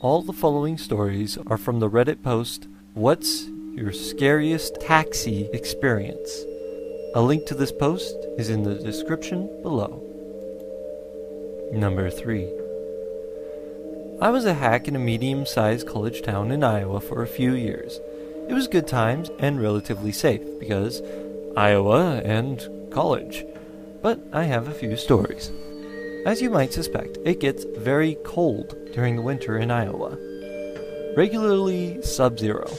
All the following stories are from the Reddit post, What's Your Scariest Taxi Experience? A link to this post is in the description below. Number 3. I was a hack in a medium-sized college town in Iowa for a few years. It was good times and relatively safe because Iowa and college. But I have a few stories. As you might suspect, it gets very cold during the winter in Iowa. Regularly sub-zero.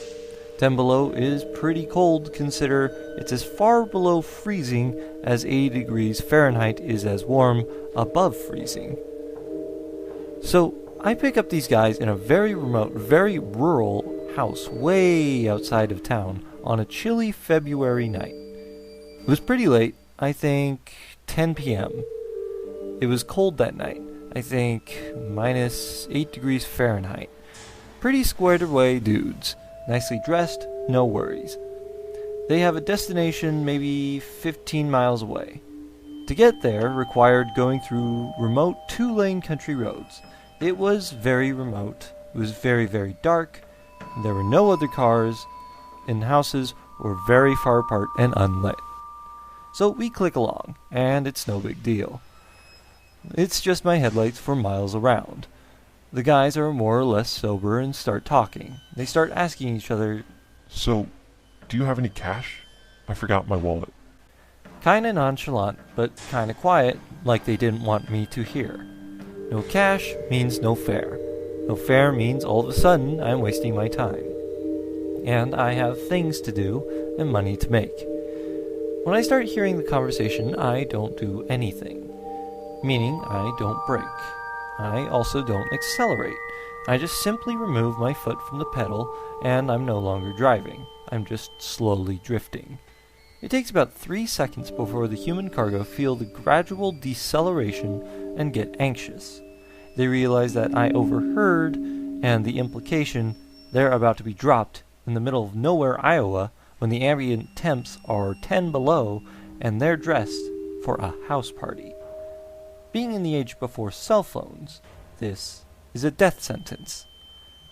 10 below is pretty cold, consider it's as far below freezing as 80 degrees Fahrenheit is as warm above freezing. So I pick up these guys in a very remote, very rural house way outside of town on a chilly February night. It was pretty late, I think 10 p.m. It was cold that night, I think minus 8 degrees Fahrenheit. Pretty squared away dudes, nicely dressed, no worries. They have a destination maybe 15 miles away. To get there required going through remote 2-lane country roads. It was very remote, it was very, very dark, there were no other cars, and houses were very far apart and unlit. So we click along, and it's no big deal. It's just my headlights for miles around. The guys are more or less sober and start talking. They start asking each other, So, do you have any cash? I forgot my wallet. kinda nonchalant, but kinda quiet, like they didn't want me to hear. No cash means no fare. No fare means all of a sudden I'm wasting my time. And I have things to do and money to make. When I start hearing the conversation, I don't do anything. Meaning I don't brake. I also don't accelerate. I just simply remove my foot from the pedal and I'm no longer driving. I'm just slowly drifting. It takes about 3 seconds before the human cargo feel the gradual deceleration and get anxious. They realize that I overheard and the implication they're about to be dropped in the middle of nowhere, Iowa, when the ambient temps are 10 below and they're dressed for a house party. Being in the age before cell phones, this is a death sentence.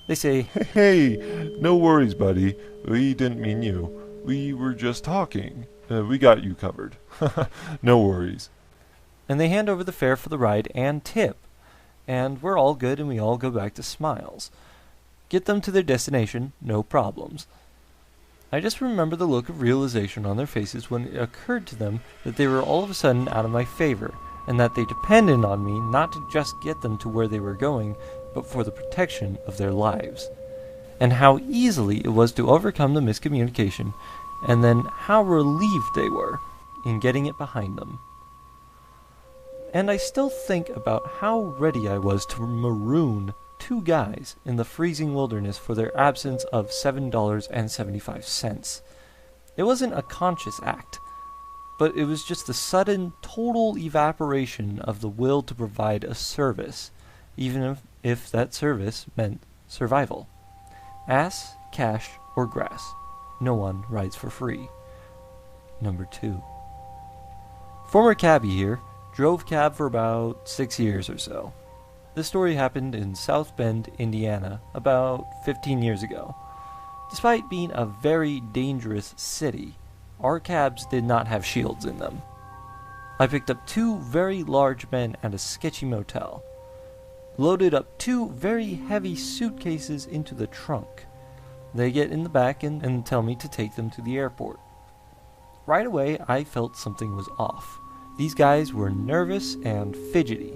They say, Hey, no worries, buddy. We didn't mean you. We were just talking. We got you covered. No worries. and they hand over the fare for the ride and tip. And we're all good and we all go back to smiles. Get them to their destination, no problems. I just remember the look of realization on their faces when it occurred to them that they were all of a sudden out of my favor, and that they depended on me not to just get them to where they were going, but for the protection of their lives. And how easily it was to overcome the miscommunication, and then how relieved they were in getting it behind them. And I still think about how ready I was to maroon 2 guys in the freezing wilderness for their absence of $7.75. It wasn't a conscious act, but it was just the sudden, total evaporation of the will to provide a service, even if that service meant survival. Ass, cash, or grass. No one rides for free. Number 2. Former cabbie here, drove cab for about 6 years or so. This story happened in South Bend, Indiana, about 15 years ago. Despite being a very dangerous city, our cabs did not have shields in them. I picked up 2 very large men at a sketchy motel, loaded up 2 very heavy suitcases into the trunk. They get in the back and tell me to take them to the airport. Right away, I felt something was off. These guys were nervous and fidgety.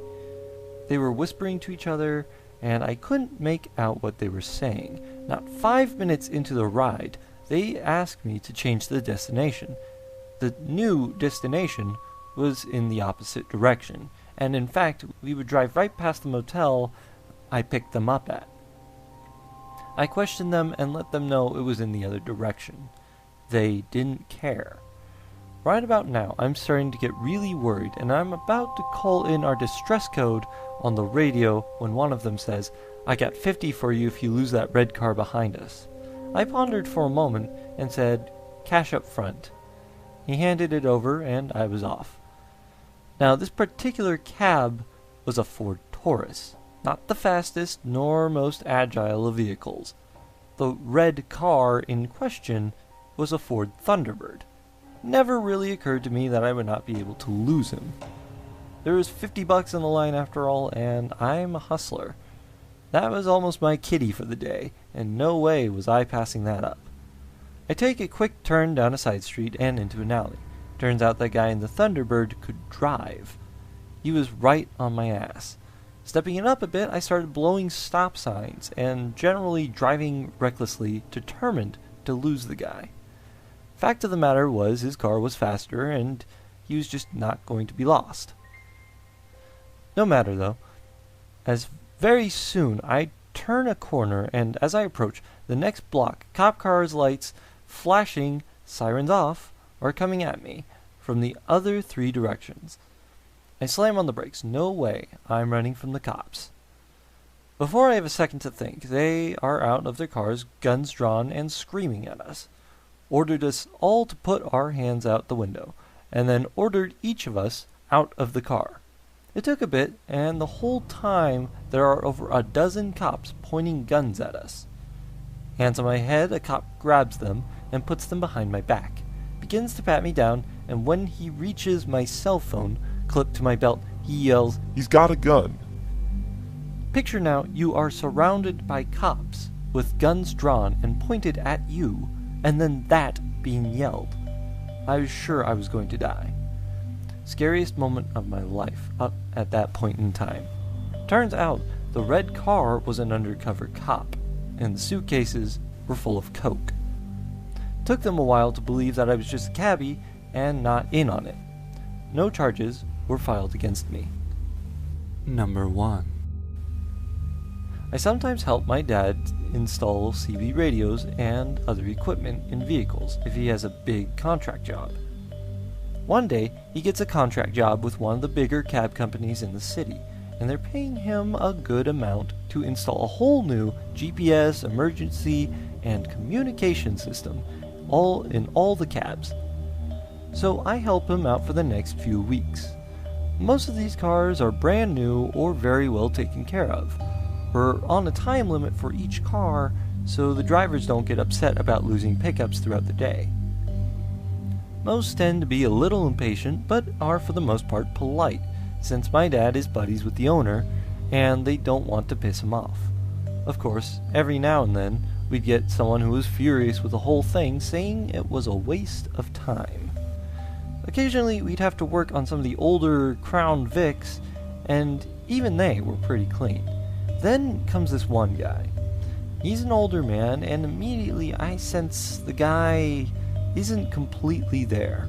They were whispering to each other, and I couldn't make out what they were saying. Not 5 minutes into the ride, they asked me to change the destination. The new destination was in the opposite direction, and in fact, we would drive right past the motel I picked them up at. I questioned them and let them know it was in the other direction. They didn't care. Right about now, I'm starting to get really worried, and I'm about to call in our distress code on the radio when one of them says, "I got 50 for you if you lose that red car behind us." I pondered for a moment and said, "Cash up front." He handed it over and I was off. Now, this particular cab was a Ford Taurus. Not the fastest nor most agile of vehicles. The red car in question was a Ford Thunderbird. Never really occurred to me that I would not be able to lose him. There was $50 on the line after all, and I'm a hustler. That was almost my kitty for the day, and no way was I passing that up. I take a quick turn down a side street and into an alley. Turns out that guy in the Thunderbird could drive. He was right on my ass. Stepping it up a bit, I started blowing stop signs and generally driving recklessly, determined to lose the guy. Fact of the matter was his car was faster and he was just not going to be lost. No matter though, as very soon I turn a corner and as I approach the next block, cop cars' lights flashing, sirens off, are coming at me from the other 3 directions. I slam on the brakes. No way I'm running from the cops. Before I have a second to think, they are out of their cars, guns drawn and screaming at us. Ordered us all to put our hands out the window, and then ordered each of us out of the car. It took a bit, and the whole time there are over a dozen cops pointing guns at us. Hands on my head, a cop grabs them and puts them behind my back, begins to pat me down, and when he reaches my cell phone clipped to my belt, he yells, "He's got a gun." Picture now you are surrounded by cops with guns drawn and pointed at you, and then that being yelled. I was sure I was going to die. Scariest moment of my life up at that point in time. Turns out the red car was an undercover cop, and the suitcases were full of coke. Took them a while to believe that I was just a cabbie and not in on it. No charges were filed against me. Number 1. I sometimes help my dad install CB radios and other equipment in vehicles if he has a big contract job. One day, he gets a contract job with one of the bigger cab companies in the city, and they're paying him a good amount to install a whole new GPS, emergency, and communication system all in all the cabs. So I help him out for the next few weeks. Most of these cars are brand new or very well taken care of. We're on a time limit for each car, so the drivers don't get upset about losing pickups throughout the day. Most tend to be a little impatient, but are for the most part polite, since my dad is buddies with the owner, and they don't want to piss him off. Of course, every now and then, we'd get someone who was furious with the whole thing, saying it was a waste of time. Occasionally, we'd have to work on some of the older Crown Vics, and even they were pretty clean. Then comes this one guy. He's an older man, and immediately I sense the guy isn't completely there.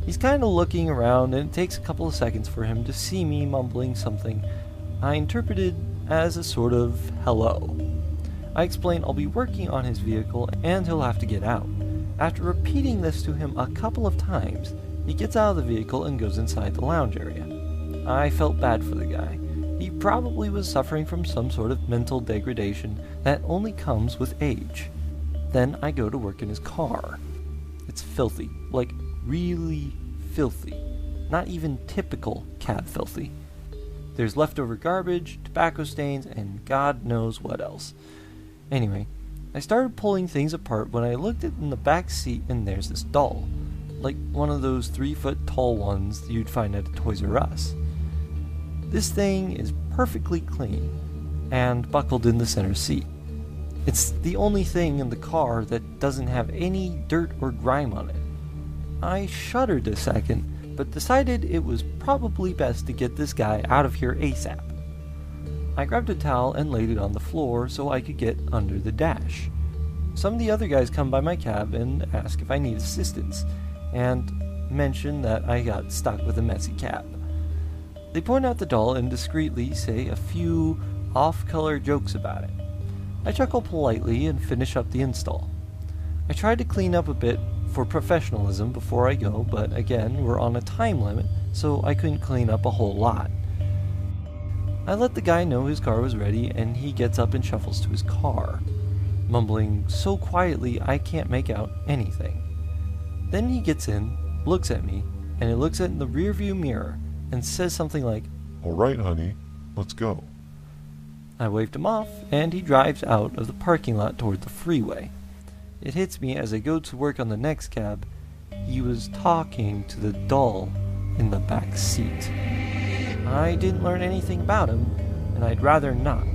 He's kind of looking around, and it takes a couple of seconds for him to see me mumbling something I interpreted as a sort of hello. I explain I'll be working on his vehicle, and he'll have to get out. After repeating this to him a couple of times, he gets out of the vehicle and goes inside the lounge area. I felt bad for the guy. He probably was suffering from some sort of mental degradation that only comes with age. Then I go to work in his car. It's filthy, like really filthy. Not even typical cat filthy. There's leftover garbage, tobacco stains, and God knows what else. Anyway, I started pulling things apart when I looked in the back seat and there's this doll. Like one of those 3-foot tall ones you'd find at a Toys R Us. This thing is perfectly clean and buckled in the center seat. It's the only thing in the car that doesn't have any dirt or grime on it. I shuddered a second, but decided it was probably best to get this guy out of here ASAP. I grabbed a towel and laid it on the floor so I could get under the dash. Some of the other guys come by my cab and ask if I need assistance, and mention that I got stuck with a messy cab. They point out the doll and discreetly say a few off-color jokes about it. I chuckle politely and finish up the install. I tried to clean up a bit for professionalism before I go, but again, we're on a time limit, so I couldn't clean up a whole lot. I let the guy know his car was ready, and he gets up and shuffles to his car, mumbling so quietly I can't make out anything. Then he gets in, looks at me, and he looks at the rearview mirror and says something like, "All right, honey, let's go." I waved him off, and he drives out of the parking lot toward the freeway. It hits me as I go to work on the next cab. He was talking to the doll in the back seat. I didn't learn anything about him, and I'd rather not,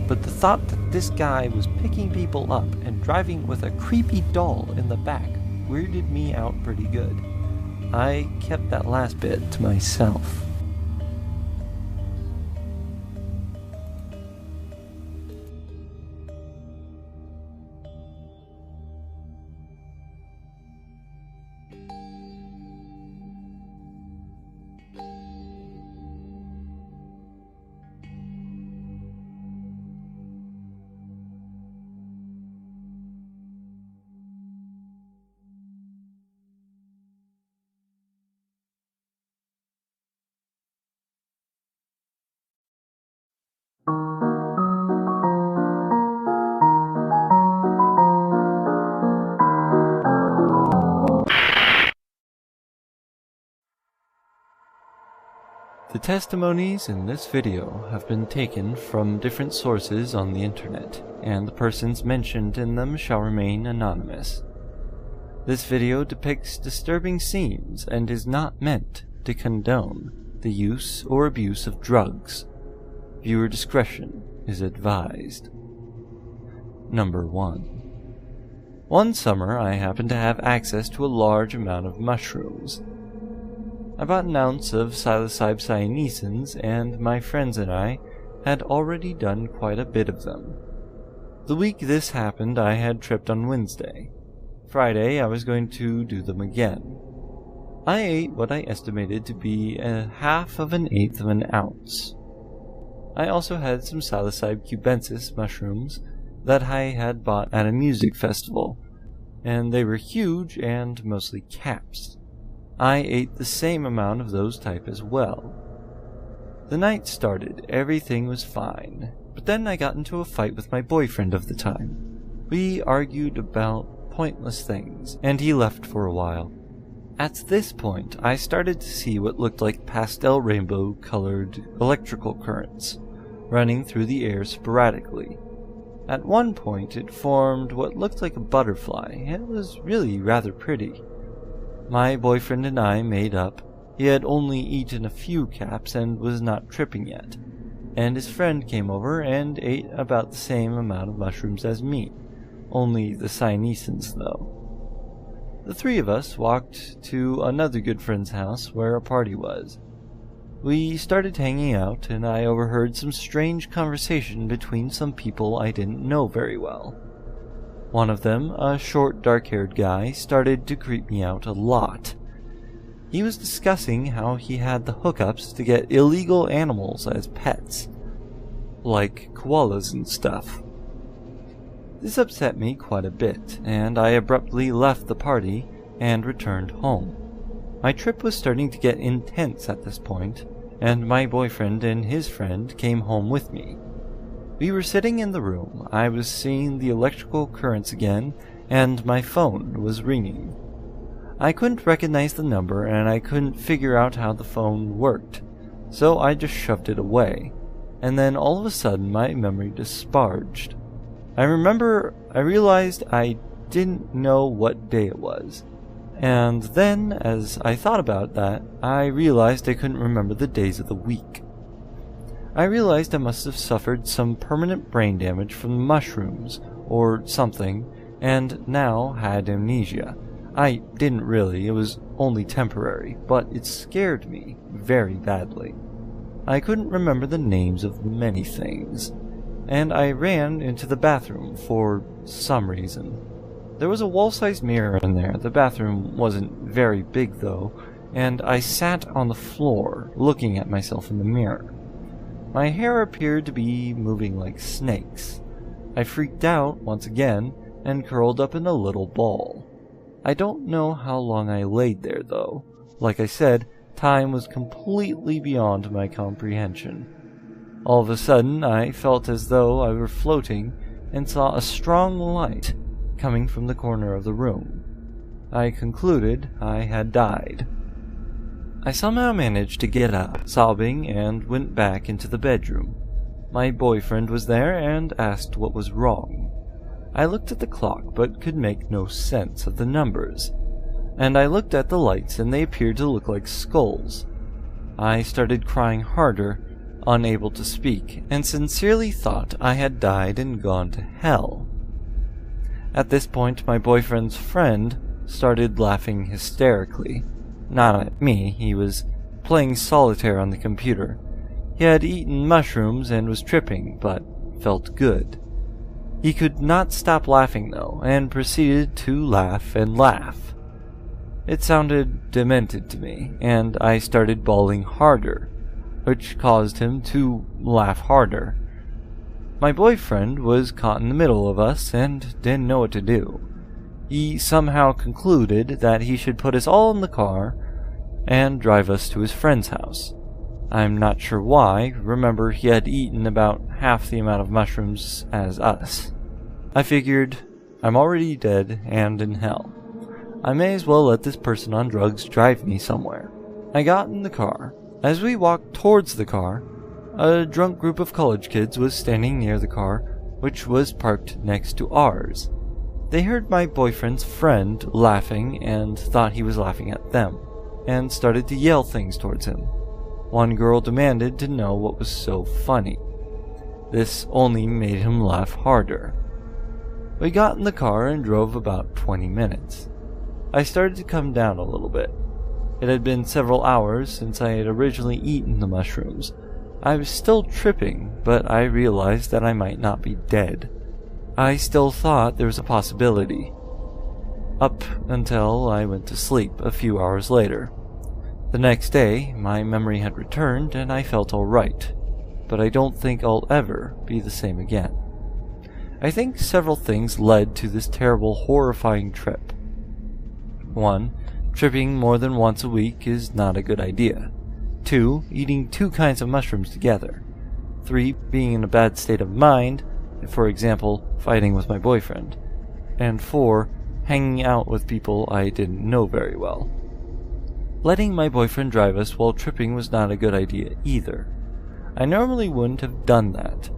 but the thought that this guy was picking people up and driving with a creepy doll in the back weirded me out pretty good. I kept that last bit to myself. The testimonies in this video have been taken from different sources on the internet, and the persons mentioned in them shall remain anonymous. This video depicts disturbing scenes and is not meant to condone the use or abuse of drugs. Viewer discretion is advised. Number 1. One summer I happened to have access to a large amount of mushrooms. I bought an ounce of psilocybin and my friends and I had already done quite a bit of them. The week this happened I had tripped on Wednesday. Friday I was going to do them again. I ate what I estimated to be 1/2 of an eighth of an ounce. I also had some psilocybe cubensis mushrooms that I had bought at a music festival, and they were huge and mostly caps. I ate the same amount of those type as well. The night started, everything was fine, but then I got into a fight with my boyfriend of the time. We argued about pointless things, and he left for a while. At this point, I started to see what looked like pastel rainbow-colored electrical currents running through the air sporadically. At one point, it formed what looked like a butterfly, and it was really rather pretty. My boyfriend and I made up. He had only eaten a few caps and was not tripping yet, and his friend came over and ate about the same amount of mushrooms as me, only the cyanesins though. The three of us walked to another good friend's house where a party was. We started hanging out, and I overheard some strange conversation between some people I didn't know very well. One of them, a short, dark-haired guy, started to creep me out a lot. He was discussing how he had the hookups to get illegal animals as pets, like koalas and stuff. This upset me quite a bit, and I abruptly left the party and returned home. My trip was starting to get intense at this point, and my boyfriend and his friend came home with me. We were sitting in the room, I was seeing the electrical currents again, and my phone was ringing. I couldn't recognize the number, and I couldn't figure out how the phone worked, so I just shoved it away, and then all of a sudden my memory disparaged. I realized I didn't know what day it was, and then, as I thought about that, I realized I couldn't remember the days of the week. I realized I must have suffered some permanent brain damage from the mushrooms, or something, and now had amnesia. I didn't really, it was only temporary, but it scared me very badly. I couldn't remember the names of many things, and I ran into the bathroom for some reason. There was a wall-sized mirror in there. The bathroom wasn't very big though, and I sat on the floor looking at myself in the mirror. My hair appeared to be moving like snakes. I freaked out once again and curled up in a little ball. I don't know how long I laid there though. Like I said, time was completely beyond my comprehension. All of a sudden, I felt as though I were floating and saw a strong light coming from the corner of the room. I concluded I had died. I somehow managed to get up, sobbing, and went back into the bedroom. My boyfriend was there and asked what was wrong. I looked at the clock but could make no sense of the numbers, and I looked at the lights and they appeared to look like skulls. I started crying harder, unable to speak, and sincerely thought I had died and gone to hell. At this point, my boyfriend's friend started laughing hysterically. Not at me, he was playing solitaire on the computer. He had eaten mushrooms and was tripping, but felt good. He could not stop laughing though, and proceeded to laugh and laugh. It sounded demented to me, and I started bawling harder, which caused him to laugh harder. My boyfriend was caught in the middle of us and didn't know what to do. He somehow concluded that he should put us all in the car and drive us to his friend's house. I'm not sure why. Remember, he had eaten about half the amount of mushrooms as us. I figured, I'm already dead and in hell. I may as well let this person on drugs drive me somewhere. I got in the car. As we walked towards the car, a drunk group of college kids was standing near the car, which was parked next to ours. They heard my boyfriend's friend laughing and thought he was laughing at them, and started to yell things towards him. One girl demanded to know what was so funny. This only made him laugh harder. We got in the car and drove about 20 minutes. I started to come down a little bit. It had been several hours since I had originally eaten the mushrooms. I was still tripping, but I realized that I might not be dead. I still thought there was a possibility. Up until I went to sleep a few hours later. The next day, my memory had returned and I felt alright, but I don't think I'll ever be the same again. I think several things led to this terrible, horrifying trip. 1. Tripping more than once a week is not a good idea. 2. Eating 2 kinds of mushrooms together. 3. Being in a bad state of mind, for example, fighting with my boyfriend. And 4. Hanging out with people I didn't know very well. Letting my boyfriend drive us while tripping was not a good idea either. I normally wouldn't have done that.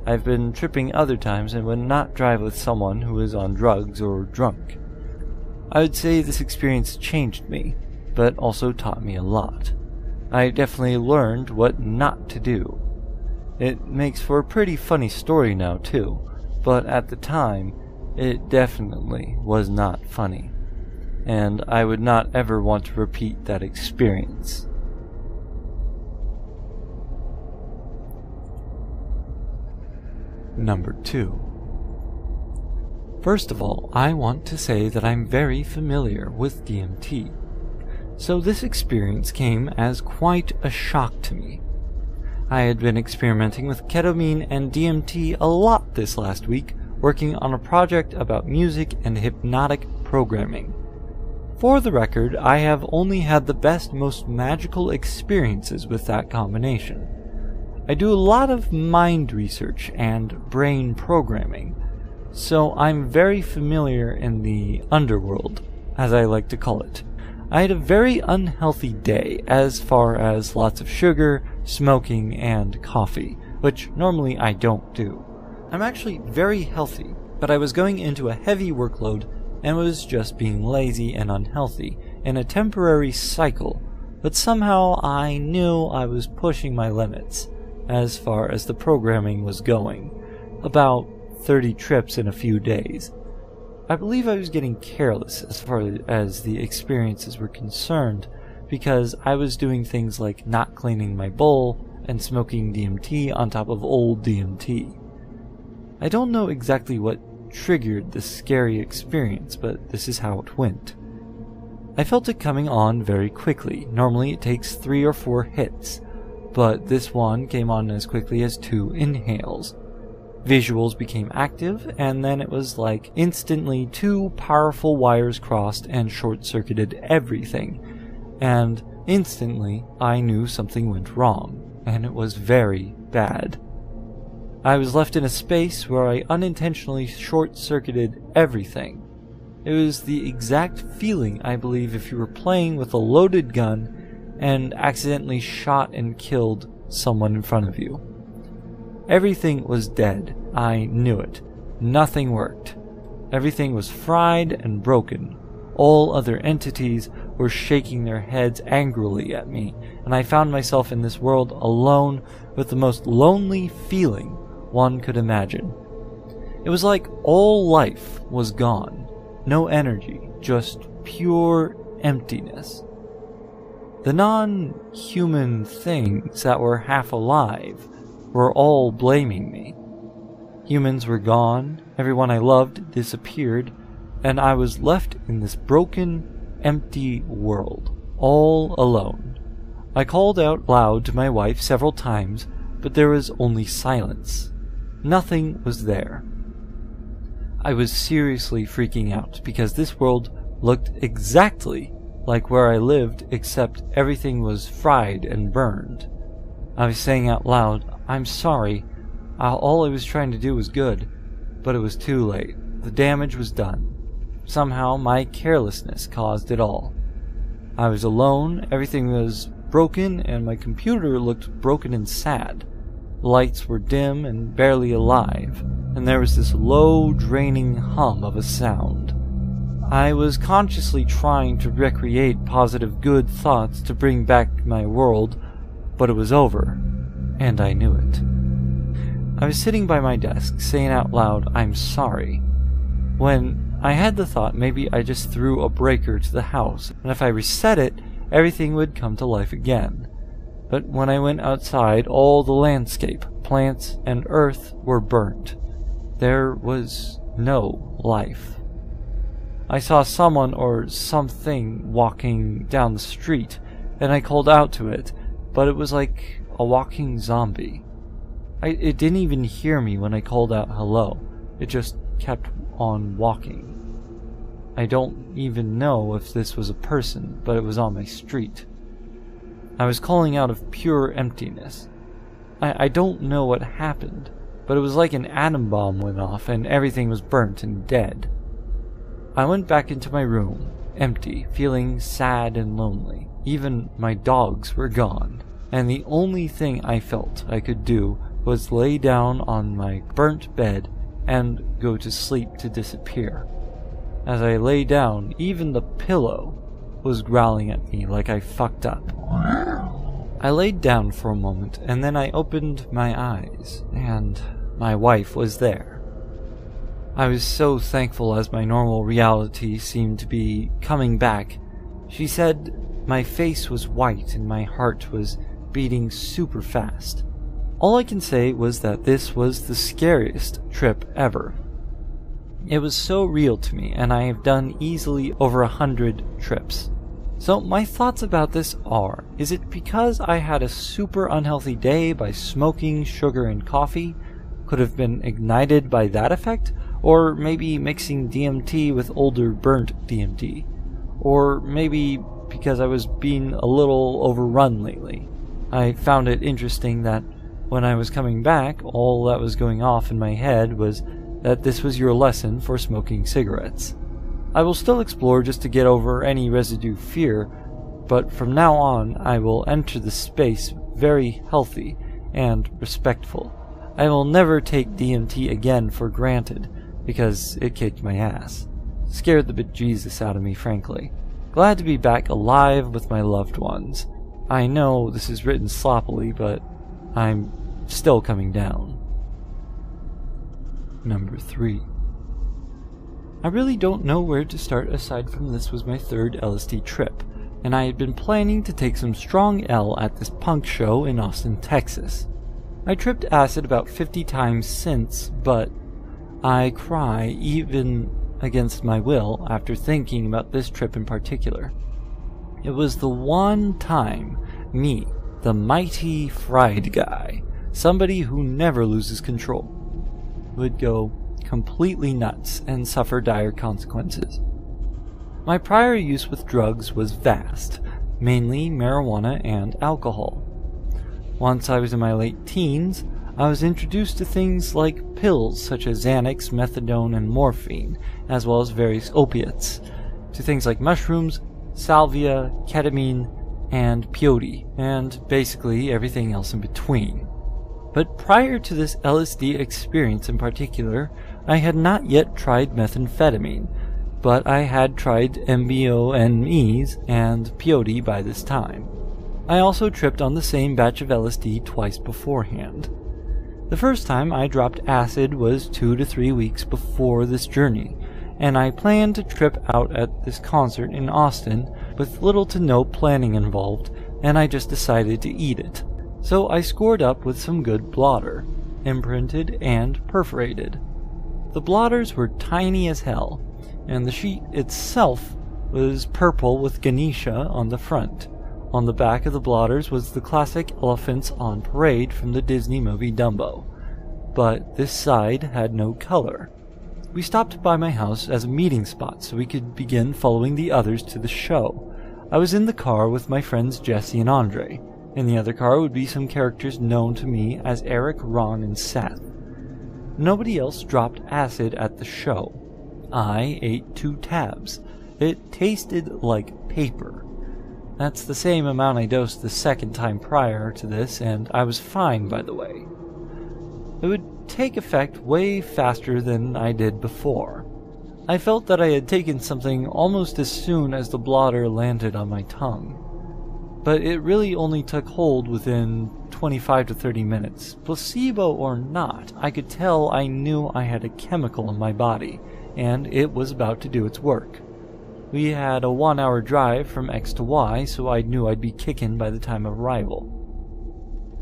I've been tripping other times and would not drive with someone who is on drugs or drunk. I would say this experience changed me, but also taught me a lot. I definitely learned what not to do. It makes for a pretty funny story now too, but at the time, it definitely was not funny. And I would not ever want to repeat that experience. Number 2. First of all, I want to say that I'm very familiar with DMT, so this experience came as quite a shock to me. I had been experimenting with ketamine and DMT a lot this last week, working on a project about music and hypnotic programming. For the record, I have only had the best, most magical experiences with that combination. I do a lot of mind research and brain programming, so I'm very familiar in the underworld, as I like to call it. I had a very unhealthy day as far as lots of sugar, smoking, and coffee, which normally I don't do. I'm actually very healthy, but I was going into a heavy workload and was just being lazy and unhealthy in a temporary cycle, but somehow I knew I was pushing my limits as far as the programming was going. About 30 trips in a few days. I believe I was getting careless as far as the experiences were concerned, because I was doing things like not cleaning my bowl and smoking DMT on top of old DMT. I don't know exactly what triggered this scary experience, but this is how it went. I felt it coming on very quickly. Normally it takes 3 or 4 hits, but this one came on as quickly as 2 inhales. Visuals became active, and then it was like instantly 2 powerful wires crossed and short-circuited everything, and instantly I knew something went wrong, and it was very bad. I was left in a space where I unintentionally short-circuited everything. It was the exact feeling, I believe, if you were playing with a loaded gun and accidentally shot and killed someone in front of you. Everything was dead. I knew it. Nothing worked. Everything was fried and broken. All other entities were shaking their heads angrily at me, and I found myself in this world alone with the most lonely feeling one could imagine. It was like all life was gone. No energy, just pure emptiness. The non-human things that were half alive were all blaming me. Humans were gone, everyone I loved disappeared, and I was left in this broken, empty world, all alone. I called out loud to my wife several times, but there was only silence. Nothing was there. I was seriously freaking out because this world looked exactly like where I lived, except everything was fried and burned. I was saying out loud, "I'm sorry. All I was trying to do was good," but it was too late. The damage was done. Somehow my carelessness caused it all. I was alone, everything was broken, and my computer looked broken and sad. The lights were dim and barely alive, and there was this low, draining hum of a sound. I was consciously trying to recreate positive, good thoughts to bring back my world, but it was over, and I knew it. I was sitting by my desk, saying out loud, "I'm sorry," when I had the thought maybe I just threw a breaker to the house, and if I reset it, everything would come to life again. But when I went outside, all the landscape, plants, and earth were burnt. There was no life. I saw someone or something walking down the street, and I called out to it, but it was like a walking zombie. It didn't even hear me when I called out hello. It just kept on walking. I don't even know if this was a person, but it was on my street. I was calling out of pure emptiness. I don't know what happened, but it was like an atom bomb went off and everything was burnt and dead. I went back into my room, empty, feeling sad and lonely. Even my dogs were gone, and the only thing I felt I could do was lay down on my burnt bed and go to sleep to disappear. As I lay down, even the pillow was growling at me like I fucked up. I laid down for a moment, and then I opened my eyes, and my wife was there. I was so thankful as my normal reality seemed to be coming back. She said my face was white and my heart was beating super fast. All I can say was that this was the scariest trip ever. It was so real to me, and I have done easily over 100 trips. So my thoughts about this are, is it because I had a super unhealthy day by smoking sugar and coffee? Could have been ignited by that effect? Or maybe mixing DMT with older burnt DMT? Or maybe because I was being a little overrun lately? I found it interesting that when I was coming back, all that was going off in my head was that this was your lesson for smoking cigarettes. I will still explore just to get over any residue fear, but from now on I will enter the space very healthy and respectful. I will never take DMT again for granted, because it kicked my ass. Scared the bejesus out of me, frankly. Glad to be back alive with my loved ones. I know this is written sloppily, but I'm still coming down. Number 3. I really don't know where to start aside from this was my 3rd LSD trip, and I had been planning to take some strong L at this punk show in Austin, Texas. I tripped acid about 50 times since, but I cry even against my will after thinking about this trip in particular. It was the one time me, the mighty fried guy, somebody who never loses control, would go completely nuts and suffer dire consequences. My prior use with drugs was vast, mainly marijuana and alcohol. Once I was in my late teens, I was introduced to things like pills such as Xanax, methadone, and morphine, as well as various opiates, to things like mushrooms, salvia, ketamine, and peyote, and basically everything else in between. But prior to this LSD experience in particular, I had not yet tried methamphetamine, but I had tried MBONEs and peyote by this time. I also tripped on the same batch of LSD twice beforehand. The first time I dropped acid was 2 to 3 weeks before this journey, and I planned to trip out at this concert in Austin with little to no planning involved, and I just decided to eat it. So I scored up with some good blotter, imprinted and perforated. The blotters were tiny as hell, and the sheet itself was purple with Ganesha on the front. On the back of the blotters was the classic elephants on parade from the Disney movie Dumbo, but this side had no color. We stopped by my house as a meeting spot so we could begin following the others to the show. I was in the car with my friends Jesse and Andre. In the other car would be some characters known to me as Eric, Ron, and Seth. Nobody else dropped acid at the show. I ate 2 tabs. It tasted like paper. That's the same amount I dosed the second time prior to this, and I was fine, by the way. It would take effect way faster than I did before. I felt that I had taken something almost as soon as the blotter landed on my tongue. But it really only took hold within 25 to 30 minutes. Placebo or not, I could tell I knew I had a chemical in my body, and it was about to do its work. We had a 1-hour drive from X to Y, so I knew I'd be kicking by the time of arrival.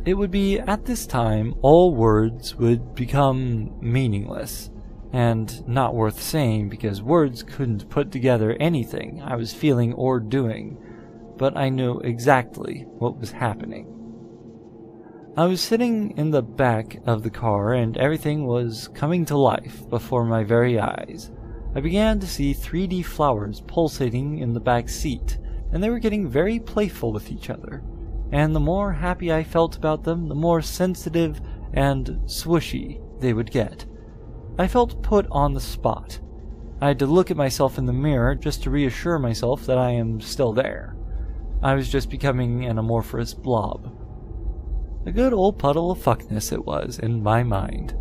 It would be at this time all words would become meaningless, and not worth saying because words couldn't put together anything I was feeling or doing, but I knew exactly what was happening. I was sitting in the back of the car and everything was coming to life before my very eyes. I began to see 3D flowers pulsating in the back seat, and they were getting very playful with each other. And the more happy I felt about them, the more sensitive and swooshy they would get. I felt put on the spot. I had to look at myself in the mirror just to reassure myself that I am still there. I was just becoming an amorphous blob. A good old puddle of fuckness it was, in my mind.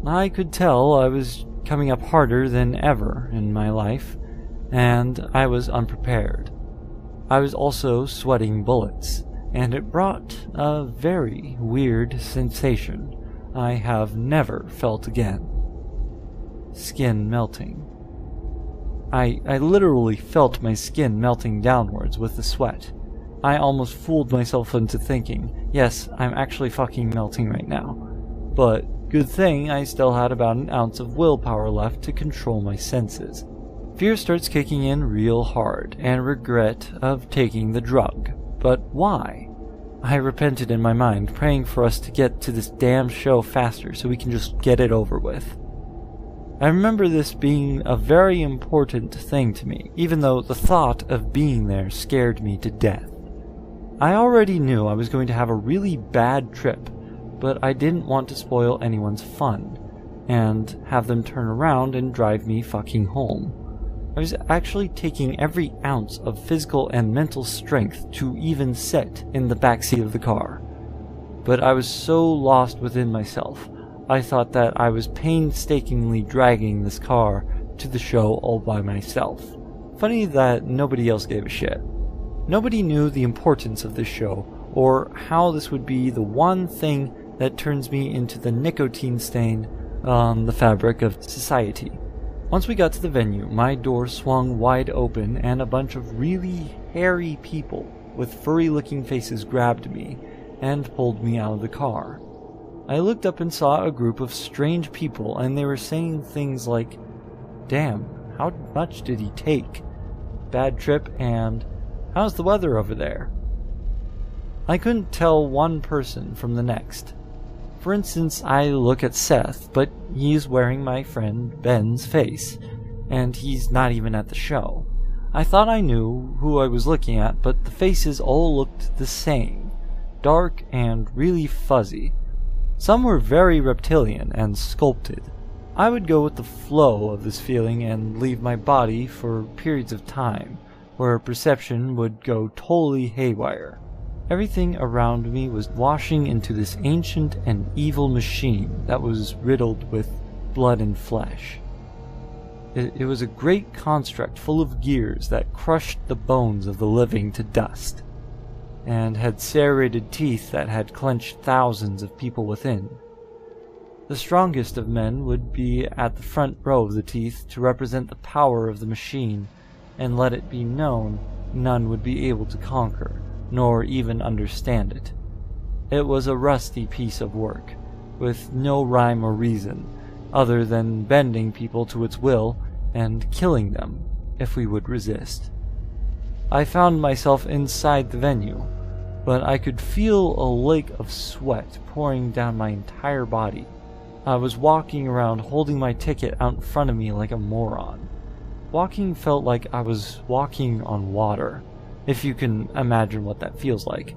I could tell I was coming up harder than ever in my life, and I was unprepared. I was also sweating bullets, and it brought a very weird sensation I have never felt again. Skin melting. I literally felt my skin melting downwards with the sweat. I almost fooled myself into thinking, yes, I'm actually fucking melting right now. But good thing I still had about an ounce of willpower left to control my senses. Fear starts kicking in real hard, and regret of taking the drug. But why? I repented in my mind, praying for us to get to this damn show faster so we can just get it over with. I remember this being a very important thing to me, even though the thought of being there scared me to death. I already knew I was going to have a really bad trip, but I didn't want to spoil anyone's fun, and have them turn around and drive me fucking home. I was actually taking every ounce of physical and mental strength to even sit in the backseat of the car. But I was so lost within myself, I thought that I was painstakingly dragging this car to the show all by myself. Funny that nobody else gave a shit. Nobody knew the importance of this show, or how this would be the one thing that turns me into the nicotine stain on the fabric of society. Once we got to the venue, my door swung wide open and a bunch of really hairy people with furry-looking faces grabbed me and pulled me out of the car. I looked up and saw a group of strange people, and they were saying things like, "Damn, how much did he take? Bad trip," and "How's the weather over there?" I couldn't tell one person from the next. For instance, I look at Seth, but he's wearing my friend Ben's face, and he's not even at the show. I thought I knew who I was looking at, but the faces all looked the same, dark and really fuzzy. Some were very reptilian and sculpted. I would go with the flow of this feeling and leave my body for periods of time, where perception would go totally haywire. Everything around me was washing into this ancient and evil machine that was riddled with blood and flesh. It was a great construct full of gears that crushed the bones of the living to dust, and had serrated teeth that had clenched thousands of people within. The strongest of men would be at the front row of the teeth to represent the power of the machine, and let it be known none would be able to conquer, nor even understand it. It was a rusty piece of work, with no rhyme or reason, other than bending people to its will and killing them if we would resist. I found myself inside the venue, but I could feel a lake of sweat pouring down my entire body. I was walking around holding my ticket out in front of me like a moron. Walking felt like I was walking on water, if you can imagine what that feels like.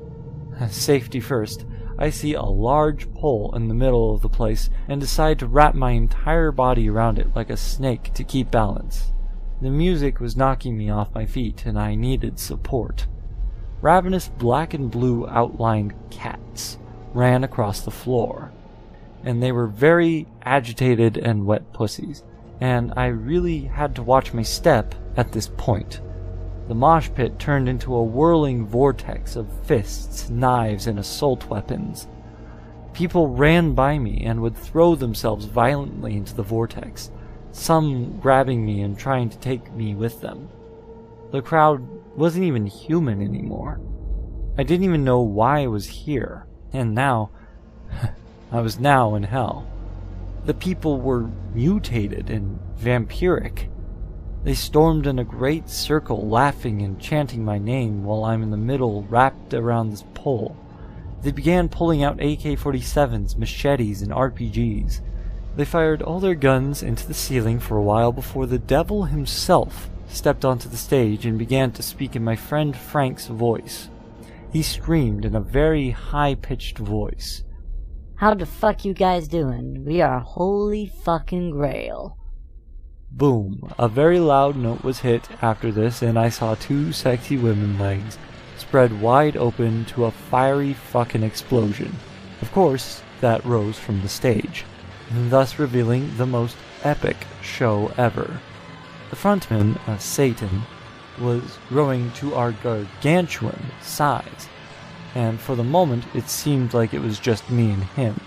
Safety first, I see a large pole in the middle of the place and decide to wrap my entire body around it like a snake to keep balance. The music was knocking me off my feet and I needed support. Ravenous black and blue outlined cats ran across the floor, and they were very agitated and wet pussies, and I really had to watch my step at this point. The mosh pit turned into a whirling vortex of fists, knives, and assault weapons. People ran by me and would throw themselves violently into the vortex, some grabbing me and trying to take me with them. The crowd wasn't even human anymore. I didn't even know why I was here, and now, I was now in hell. The people were mutated and vampiric. They stormed in a great circle, laughing and chanting my name while I'm in the middle, wrapped around this pole. They began pulling out AK-47s, machetes, and RPGs. They fired all their guns into the ceiling for a while before the devil himself stepped onto the stage and began to speak in my friend Frank's voice. He screamed in a very high-pitched voice. "How the fuck you guys doing? We are Holy fucking Grail." Boom. A very loud note was hit after this, and I saw two sexy women legs spread wide open to a fiery fucking explosion. Of course, that rose from the stage, thus revealing the most epic show ever. The frontman, Satan, was growing to our gargantuan size, and for the moment it seemed like it was just me and him.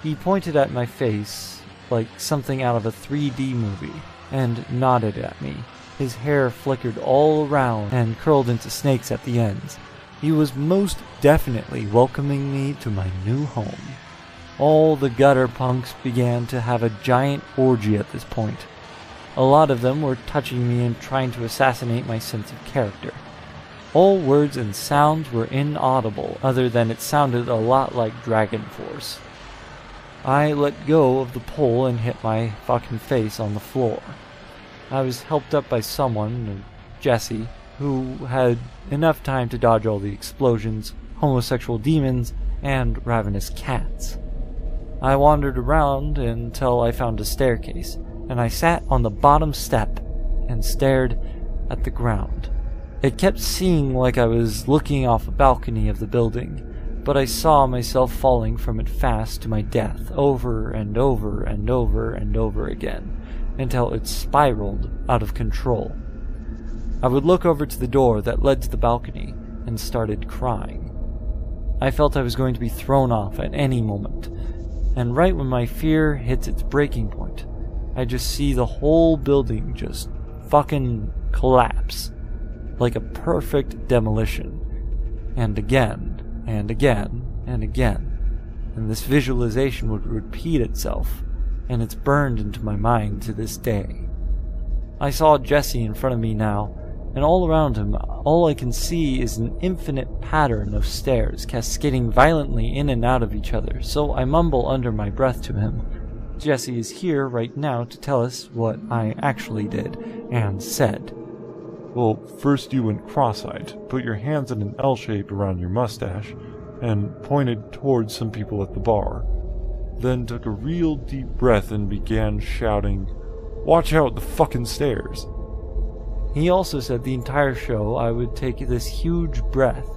He pointed at my face like something out of a 3D movie, and nodded at me. His hair flickered all around and curled into snakes at the ends. He was most definitely welcoming me to my new home. All the gutter punks began to have a giant orgy at this point. A lot of them were touching me and trying to assassinate my sense of character. All words and sounds were inaudible, other than it sounded a lot like Dragon Force. I let go of the pole and hit my fucking face on the floor. I was helped up by someone, Jesse, who had enough time to dodge all the explosions, homosexual demons, and ravenous cats. I wandered around until I found a staircase, and I sat on the bottom step and stared at the ground. It kept seeming like I was looking off a balcony of the building, but I saw myself falling from it fast to my death over and over and over and over again, until it spiraled out of control. I would look over to the door that led to the balcony and started crying. I felt I was going to be thrown off at any moment, and right when my fear hits its breaking point, I just see the whole building just fucking collapse, like a perfect demolition, and again, and again, and again, and this visualization would repeat itself, and it's burned into my mind to this day. I saw Jesse in front of me now, and all around him, all I can see is an infinite pattern of stairs cascading violently in and out of each other, so I mumble under my breath to him. Jesse is here right now to tell us what I actually did and said. Well, first you went cross-eyed, put your hands in an L shape around your mustache, and pointed towards some people at the bar. Then took a real deep breath and began shouting, "Watch out, the fucking stairs!" He also said the entire show I would take this huge breath,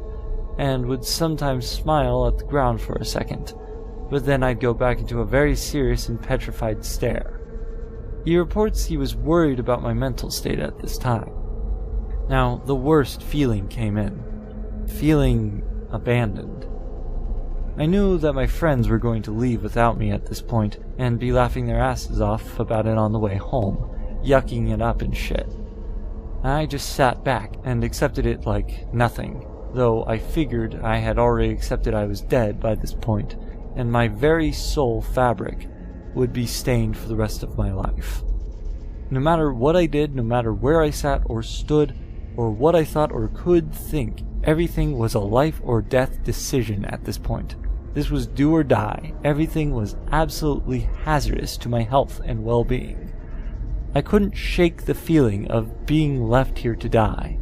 and would sometimes smile at the ground for a second, but then I'd go back into a very serious and petrified stare. He reports he was worried about my mental state at this time. Now, the worst feeling came in. Feeling abandoned. I knew that my friends were going to leave without me at this point and be laughing their asses off about it on the way home, yucking it up and shit. I just sat back and accepted it like nothing, though I figured I had already accepted I was dead by this point, and my very soul fabric would be stained for the rest of my life. No matter what I did, no matter where I sat or stood, or what I thought or could think, everything was a life or death decision at this point. This was do or die. Everything was absolutely hazardous to my health and well-being. I couldn't shake the feeling of being left here to die.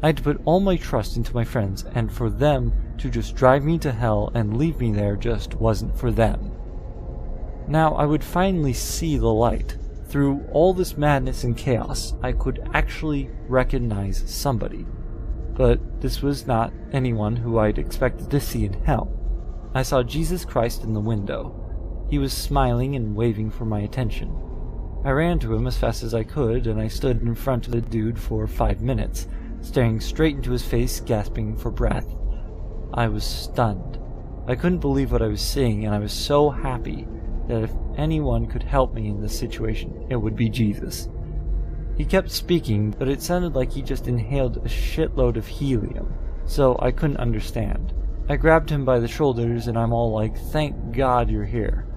I had to put all my trust into my friends, and for them to just drive me to hell and leave me there just wasn't for them. Now I would finally see the light. Through all this madness and chaos, I could actually recognize somebody. But this was not anyone who I'd expected to see in hell. I saw Jesus Christ in the window. He was smiling and waving for my attention. I ran to him as fast as I could, and I stood in front of the dude for 5 minutes, staring straight into his face, gasping for breath. I was stunned. I couldn't believe what I was seeing, and I was so happy that if anyone could help me in this situation, it would be Jesus. He kept speaking, but it sounded like he just inhaled a shitload of helium, so I couldn't understand. I grabbed him by the shoulders, and I'm all like, "Thank God you're here."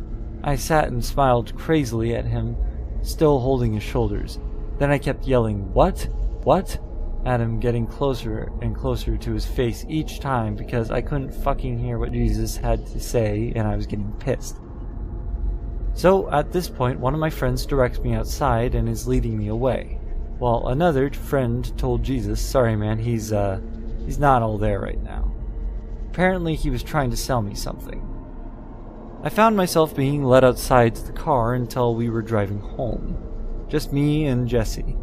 I sat and smiled crazily at him, still holding his shoulders. Then I kept yelling, "What? What?" at him, getting closer and closer to his face each time because I couldn't fucking hear what Jesus had to say, and I was getting pissed. So at this point, one of my friends directs me outside and is leading me away, while another friend told Jesus, "Sorry man, he's not all there right now." Apparently he was trying to sell me something. I found myself being led outside to the car until we were driving home. Just me and Jesse.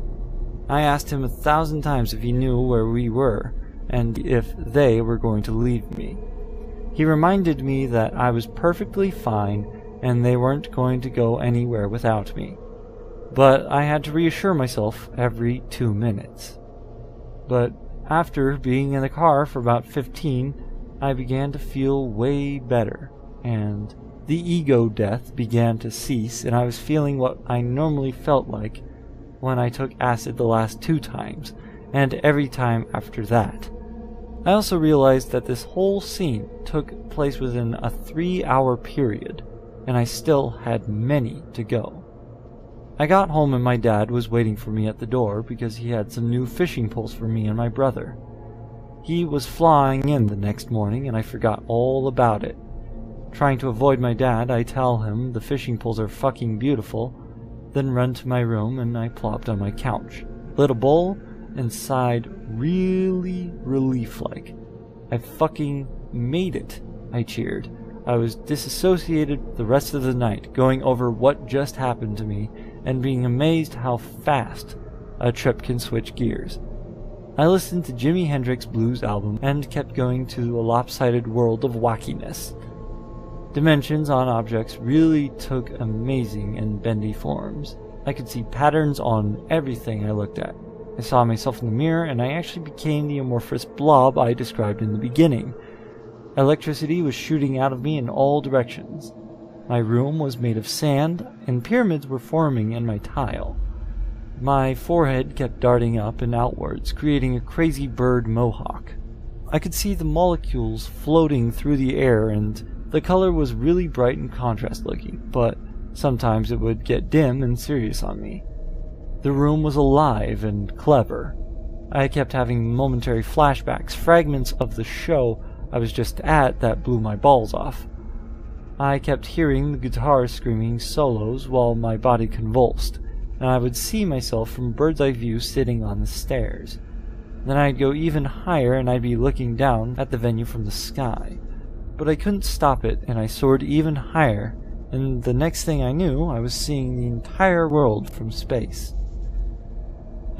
I asked him 1,000 times if he knew where we were, and if they were going to leave me. He reminded me that I was perfectly fine, and they weren't going to go anywhere without me. But I had to reassure myself every 2 minutes. But after being in the car for about 15, I began to feel way better, and the ego death began to cease, and I was feeling what I normally felt like when I took acid the last 2 times, and every time after that. I also realized that this whole scene took place within a 3-hour period, and I still had many to go. I got home and my dad was waiting for me at the door because he had some new fishing poles for me and my brother. He was flying in the next morning and I forgot all about it. Trying to avoid my dad, I tell him the fishing poles are fucking beautiful, then run to my room and I plopped on my couch, lit a bowl, and sighed really relief-like. I fucking made it, I cheered. I was disassociated the rest of the night, going over what just happened to me and being amazed how fast a trip can switch gears. I listened to Jimi Hendrix Blues album and kept going to a lopsided world of wackiness. Dimensions on objects really took amazing and bendy forms. I could see patterns on everything I looked at. I saw myself in the mirror and I actually became the amorphous blob I described in the beginning. Electricity was shooting out of me in all directions. My room was made of sand, and pyramids were forming in my tile. My forehead kept darting up and outwards, creating a crazy bird mohawk. I could see the molecules floating through the air, and the color was really bright and contrast-looking, but sometimes it would get dim and serious on me. The room was alive and clever. I kept having momentary flashbacks, fragments of the show I was just at that blew my balls off. I kept hearing the guitar screaming solos while my body convulsed, and I would see myself from bird's eye view sitting on the stairs. Then I'd go even higher and I'd be looking down at the venue from the sky. But I couldn't stop it, and I soared even higher, and the next thing I knew, I was seeing the entire world from space.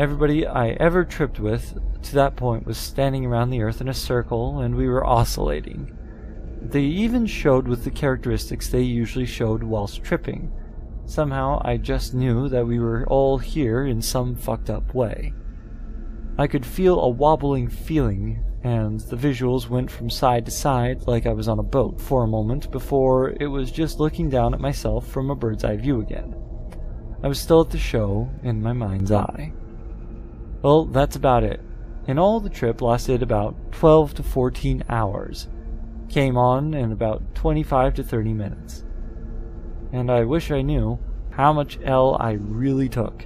Everybody I ever tripped with to that point was standing around the earth in a circle, and we were oscillating. They even showed with the characteristics they usually showed whilst tripping. Somehow I just knew that we were all here in some fucked up way. I could feel a wobbling feeling, and the visuals went from side to side like I was on a boat for a moment before it was just looking down at myself from a bird's eye view again. I was still at the show in my mind's eye. Well, that's about it. In all, the trip lasted about 12 to 14 hours. Came on in about 25 to 30 minutes. And I wish I knew how much L I really took.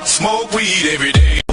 Smoke weed every day.